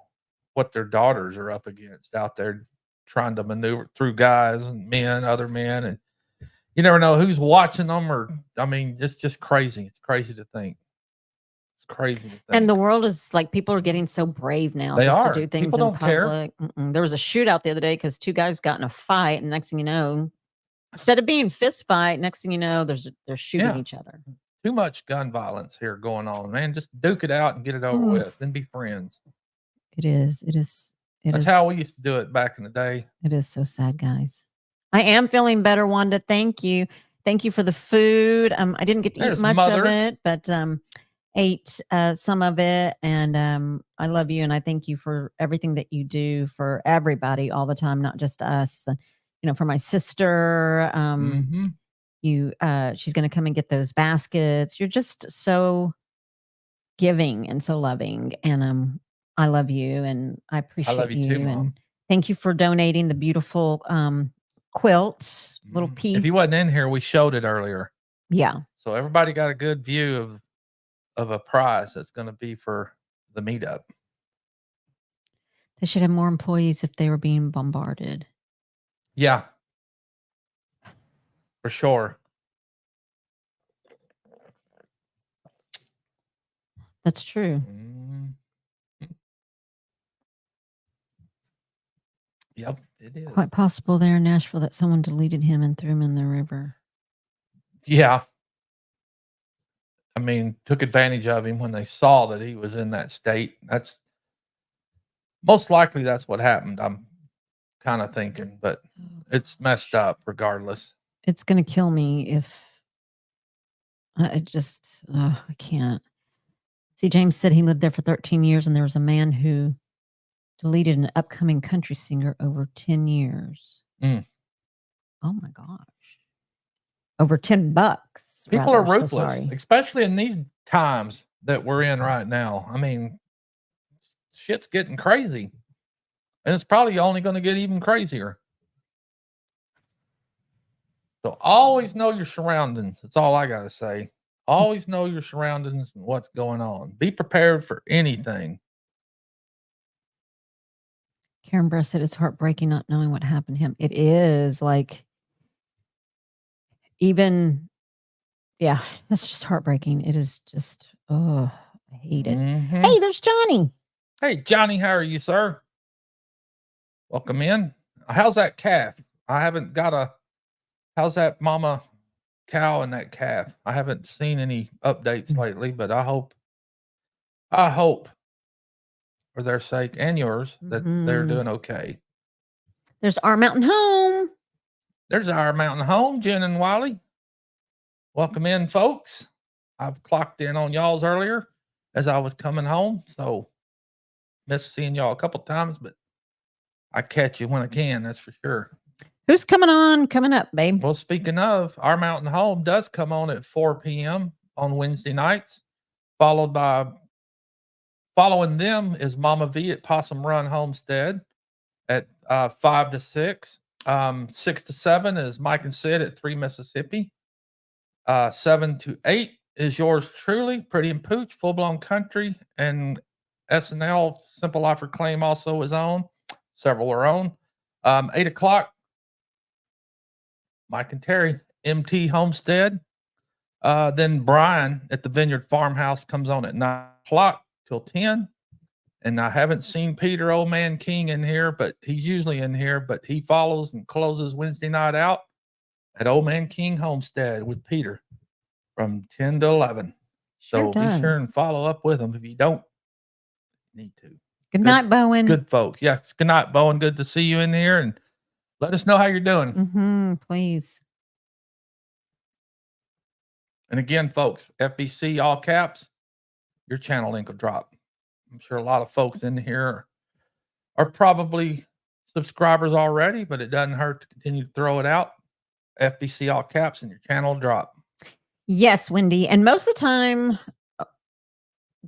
what their daughters are up against out there trying to maneuver through guys and men, other men, and you never know who's watching them. Or I mean, it's just crazy. It's crazy to think. Crazy to think. And the world is like, people are getting so brave now to do things people in public. There was a shootout the other day because 2 guys got in a fight, and next thing you know, instead of being fist fight, next thing you know, they're shooting each other. Too much gun violence here going on, man. Just duke it out and get it over with, then be friends. It is. That's how we used to do it back in the day. It is so sad, guys. I am feeling better, Wanda. Thank you for the food. I didn't get to eat much of it, but ate some of it, and I love you, and I thank you for everything that you do for everybody all the time, not just us. For my sister, she's going to come and get those baskets. You're just so giving and so loving, and I love you, and I appreciate you. I love you too, Mom. And thank you for donating the beautiful quilt, little piece. If you wasn't in here, we showed it earlier. Yeah. So everybody got a good view of a prize that's going to be for the meetup. They should have more employees if they were being bombarded. Yeah, for sure. That's true. Yep, it is. Quite possible there in Nashville that someone deleted him and threw him in the river. Yeah. I mean, took advantage of him when they saw that he was in that state. That's most likely that's what happened. I'm kind of thinking, but it's messed up regardless. It's going to kill me if I can't. See, James said he lived there for 13 years, and there was a man who deleted an upcoming country singer over 10 years. Oh my gosh. Over $10. People are ruthless, especially in these times that we're in right now. I mean, shit's getting crazy, and it's probably only going to get even crazier. So always know your surroundings. That's all I got to say. Always know your surroundings and what's going on. Be prepared for anything. Karen Bress said it's heartbreaking not knowing what happened to him. It is like, yeah, that's just heartbreaking. It is just, I hate it. Hey, there's Johnny. Hey, Johnny, how are you, sir? Welcome in. How's that calf? How's that mama cow and that calf? I haven't seen any updates lately, but I hope for their sake and yours that they're doing okay. There's our mountain home. There's our mountain home, Jen and Wiley. Welcome in, folks. I've clocked in on y'all's earlier as I was coming home, so missed seeing y'all a couple times, but I catch you when I can, that's for sure. Who's coming up, babe? Well, speaking of, our mountain home does come on at 4 p.m. on Wednesday nights, following them is Mama V at Possum Run Homestead at 5 to 6. 6 to 7 is Mike and Sid at 3 Mississippi. 7 to 8 is yours truly, Pretty and Pooch, Full Blown Country, and SNL, Simple Life Reclaim also is on. Several are on. 8 o'clock, Mike and Terry, MT Homestead. Then Brian at the Vineyard Farmhouse comes on at 9 o'clock till 10. And I haven't seen Peter Old Man King in here, but he's usually in here. But he follows and closes Wednesday night out at Old Man King Homestead with Peter from 10 to 11. So be sure and follow up with him if you don't need to. Good night, Bowen. Good folk. Yes. Good night, Bowen. Good to see you in here, and let us know how you're doing. Please. And again, folks, FBC all caps, your channel link will drop. I'm sure a lot of folks in here are probably subscribers already, but it doesn't hurt to continue to throw it out. FBC all caps and your channel will drop. Yes, Wendy. And most of the time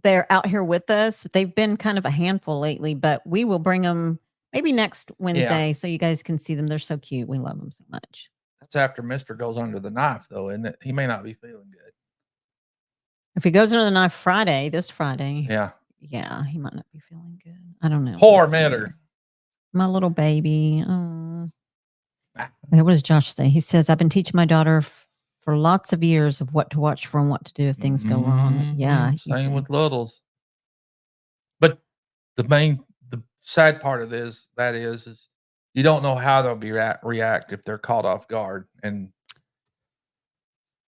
they're out here with us. They've been kind of a handful lately, but we will bring them maybe next Wednesday so you guys can see them. They're so cute. We love them so much. That's after Mr. goes under the knife, though, isn't it? He may not be feeling good. If he goes under the knife this Friday. Yeah. Yeah, he might not be feeling good. I don't know. Poor Mitter. My little baby. Oh. What does Josh say? He says, I've been teaching my daughter for lots of years of what to watch for and what to do if things go wrong. Yeah. Same with littles. But the sad part of this, is you don't know how they'll be react if they're caught off guard. And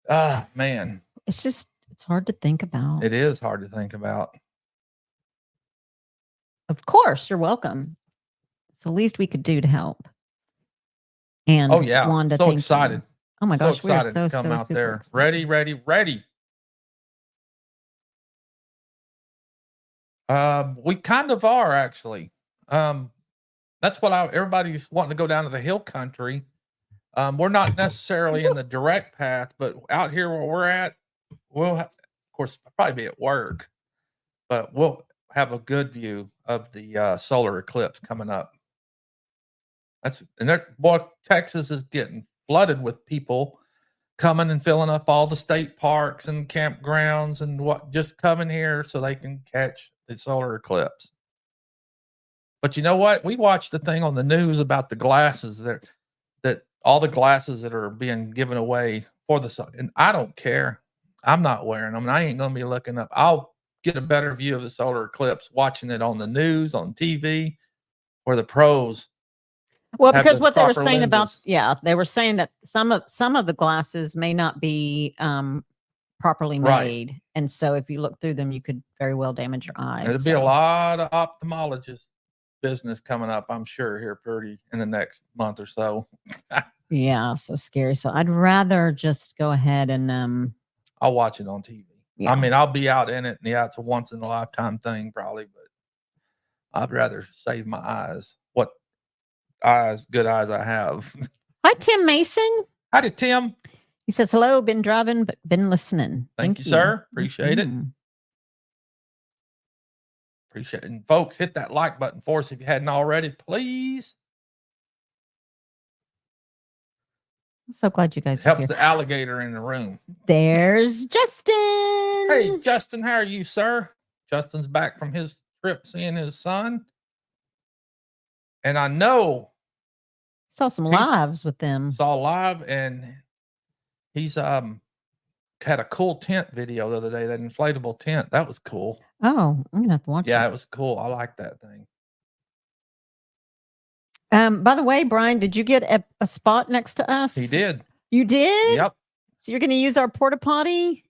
man. It's hard to think about. It is hard to think about. Of course, you're welcome. It's the least we could do to help. And Wanda, so excited. Oh my gosh, we're excited to come out there. Excited. Ready. We kind of are actually. That's what everybody's wanting to go down to the hill country. We're not necessarily in the direct path, but out here where we're at, we'll of course probably be at work, but we'll have a good view of the solar eclipse coming up. Texas is getting flooded with people coming and filling up all the state parks and campgrounds and just coming here so they can catch the solar eclipse. But you know what? We watched the thing on the news about the glasses that all the glasses that are being given away for the sun. And I don't care. I'm not wearing them. And I ain't going to be looking up. I'll get a better view of the solar eclipse watching it on the news, on TV, where the pros. Well, because what they were saying they were saying that some of the glasses may not be properly made. And so if you look through them, you could very well damage your eyes. There'll be a lot of ophthalmologist business coming up, I'm sure, here pretty in the next month or so. Yeah, so scary. So I'd rather just go ahead and I'll watch it on TV. Yeah. I mean, I'll be out in it. And yeah, it's a once in a lifetime thing probably, but I'd rather save my eyes. What good eyes I have. Hi, Tim Mason. Howdy, Tim. He says, hello, been driving, but been listening. Thank you, sir. Appreciate it. Appreciate it. And folks, hit that like button for us if you hadn't already, please. I'm so glad you guys helps here. The alligator in the room. There's Justin. Hey, Justin, how are you, sir? Justin's back from his trip seeing his son. And I know saw some lives with them. Saw live, and he's had a cool tent video the other day, that inflatable tent. That was cool. Oh, I'm gonna have to watch it. Yeah, it was cool. I like that thing. By the way, Brian, did you get a spot next to us? He did. You did? Yep. So you're gonna use our porta potty?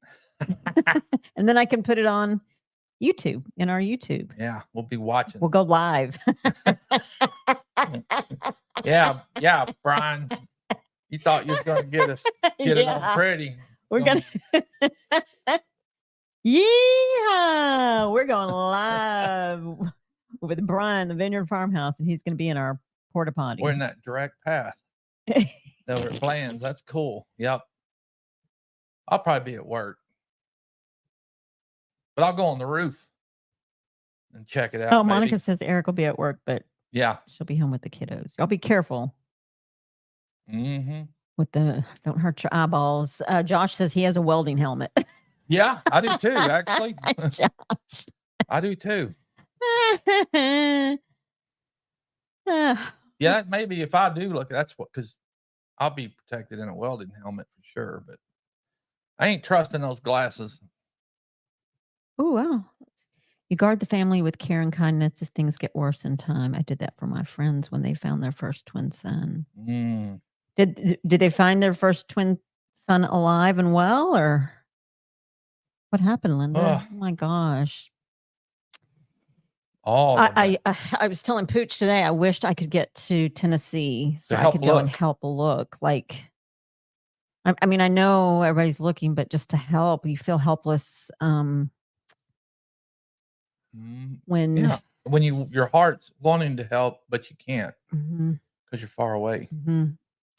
And then I can put it on YouTube, in our YouTube. Yeah, we'll be watching. We'll go live. yeah, Brian. You thought you was gonna get it on pretty. We're gonna yeah, we're going live with Brian, the Vineyard Farmhouse, and he's gonna be in our porta potty. We're in that direct path. There were plans. That's cool. Yep. I'll probably be at work. But I'll go on the roof and check it out. Oh, Monica says Eric will be at work, but yeah, she'll be home with the kiddos. Y'all be careful. Mm-hmm. With don't hurt your eyeballs. Josh says he has a welding helmet. Yeah, I do too, actually. Josh. I do too. Yeah, maybe if I do look, that's what, because I'll be protected in a welding helmet for sure, but I ain't trusting those glasses. Oh, wow. You guard the family with care and kindness if things get worse in time. I did that for my friends when they found their first twin son. Mm. Did they find their first twin son alive and well, or what happened, Linda? Ugh. Oh my gosh. All of it. I was telling Pooch today, I wished I could get to Tennessee so To I help could go and look. help look. Like, I mean, I know everybody's looking, but just to help, you feel helpless when Yeah. When your heart's wanting to help, but you can't Mhm, because you're far away. mhm.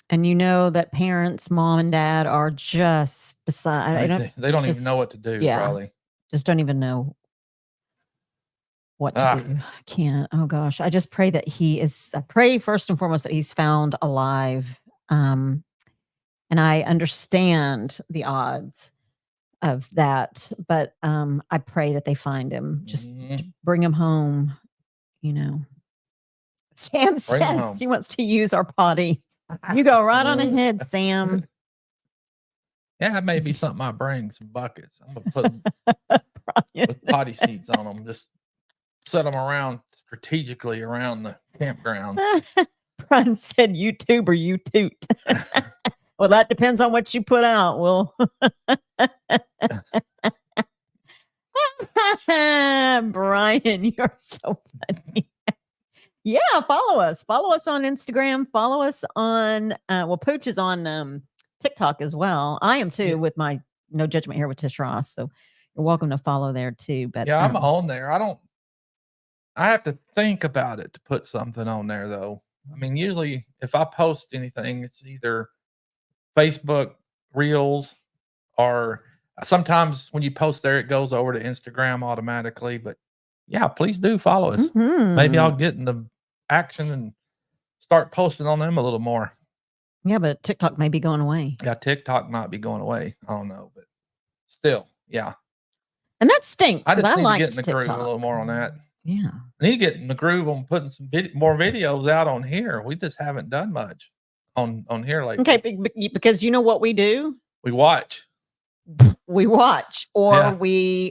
And you know that parents, mom and dad, are just beside. I don't They don't even just know what to do, yeah, probably. just don't even know what to Ah, do. I can't. Oh gosh, I just pray that I pray first and foremost that he's found alive. And I understand the odds of that, but I pray that they find him. Just bring him home. You know. Sam bring them said home. she wants to use our potty. You go right on ahead, Sam. Yeah, that may be something I bring, some buckets. I'm going to put with potty seats on them. Just set them around strategically around the campground. Brian said, "YouTube or you toot." Well, that depends on what you put out. Well, Brian, you're so funny. Yeah, follow us. Follow us on Instagram. Follow us on Pooch is on TikTok as well. I am too with my No Judgment here with Tish Ross. So you're welcome to follow there too. But yeah, I'm on there. I have to think about it to put something on there though. I mean, usually if I post anything, it's either Facebook Reels or sometimes when you post there, it goes over to Instagram automatically. But yeah, please do follow us. Maybe I'll get into action and start posting on them a little more. Yeah, but TikTok may be going away. Yeah, TikTok might be going away. I don't know, but still, yeah. And that stinks. I just need to get in the TikTok. groove a little more on that. Yeah. I need to get in the groove on putting some more videos out on here. We just haven't done much on here lately. Okay, because you know what we do? We watch. We watch, or Yeah.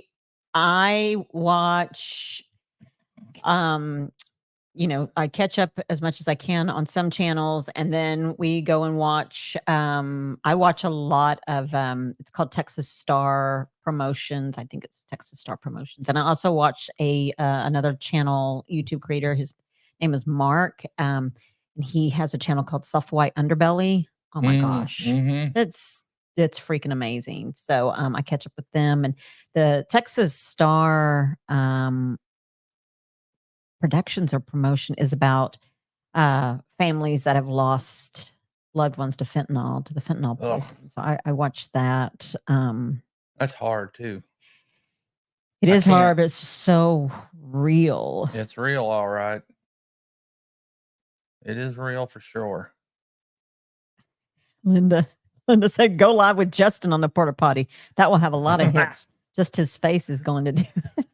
I watch. I catch up as much as I can on some channels, and then we go and watch. I watch a lot of. It's called Texas Star Promotions. I think it's Texas Star Promotions, and I also watch another channel YouTube creator. His name is Mark, and he has a channel called Soft White Underbelly. Oh my gosh, it's freaking amazing. So I catch up with them, and the Texas Star Productions or promotion is about families that have lost loved ones to the fentanyl poison. So I watched that. That's hard too. It is hard, but it's so real. It's real, all right. It is real for sure. Linda said, "Go live with Justin on the porta potty. That will have a lot of hits. Just his face is going to do it."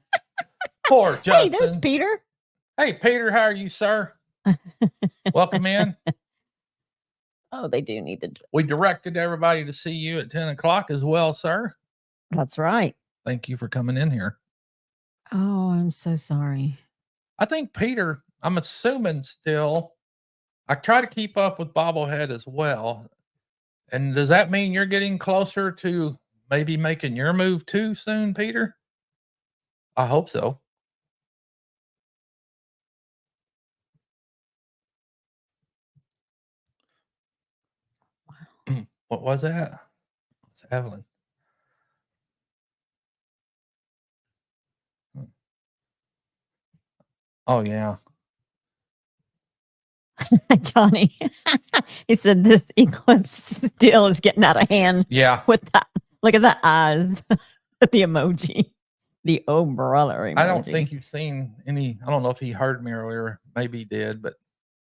Poor Justin. Hey, there's Peter. Hey, Peter, how are you, sir? Welcome in. Oh, they do need to. We directed everybody to see you at 10 o'clock as well, sir. That's right. Thank you for coming in here. Oh, I'm so sorry. I think Peter, I'm assuming still, I try to keep up with Bobblehead as well. And does that mean you're getting closer to maybe making your move too soon, Peter? I hope so. What was that? It's Evelyn. Oh, yeah. Johnny, he said this eclipse deal is getting out of hand. Yeah. With that, look at the eyes, the emoji, the oh brother emoji. I don't think you've seen any. I don't know if he heard me earlier. Maybe he did, but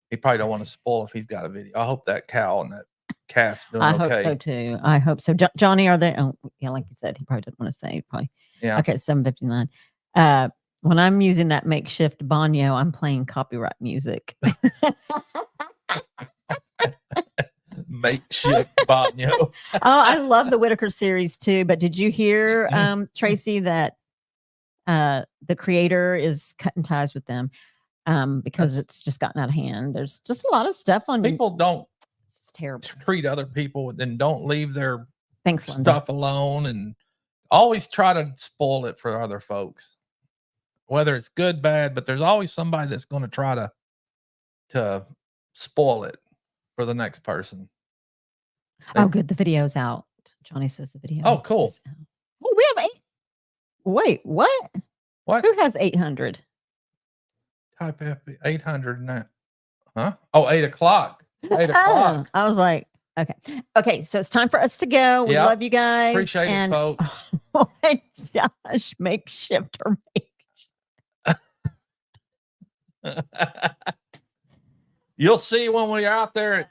he probably don't want to spoil if he's got a video. I hope that cow and that calf's doing okay. I hope so too. I hope so. Johnny, are they? Oh, yeah, like you said, he probably didn't want to say. Probably. Yeah. Okay, 7:59. When I'm using that makeshift banjo, I'm playing copyright music. Makeshift baño. Oh, I love the Whitaker series too. But did you hear, Tracy, that the creator is cutting ties with them because it's just gotten out of hand? There's just a lot of stuff on. People don't It's terrible. treat other people and don't leave their Thanks, Linda. stuff alone, and always try to spoil it for other folks, whether it's good, bad. But there's always somebody that's going to try to spoil it for the next person. Oh, good. The video's out. Johnny says the video. Oh, cool. is out. Oh, we have 8. Wait, what? What? Who has 800? Type F 800 now. Huh? Oh, 8 o'clock. 8 o'clock. I was like, okay. Okay, so it's time for us to go. We Yep. love you guys. Appreciate it, folks. Oh, Josh, makeshift or You'll see when we're out there at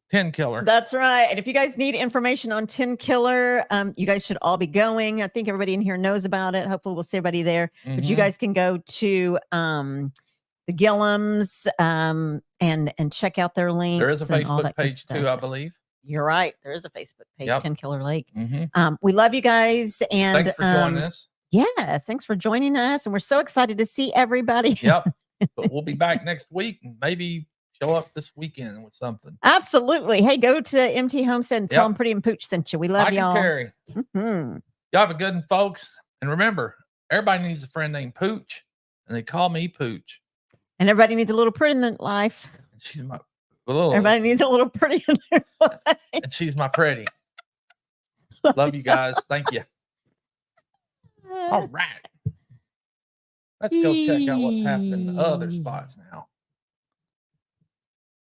10 Killer. That's right. And if you guys need information on 10 Killer, you guys should all be going. I think everybody in here knows about it. Hopefully we'll see everybody there. But you guys can go to the Gillums and check out their links. There is a and all Facebook that good page too, stuff. I believe. You're right. There is a Facebook page, Yep. 10 Killer Lake. Mm-hmm. We love you guys. And Thanks for joining us. Yes, thanks for joining us. And we're so excited to see everybody. Yep. But we'll be back next week and maybe show up this weekend with something. Absolutely. Hey, go to MT Homestead and tell Yep. them Pretty and Pooch sent you. We love Mike y'all. and Terry. Mhm. Y'all have a good one, folks. And remember, everybody needs a friend named Pooch, and they call me Pooch. And everybody needs a little pretty in their life. And she's my little. Everybody needs a little pretty in their life. And she's my pretty. Love you guys. Thank you. All right. Let's go check out what's happening in the other spots now.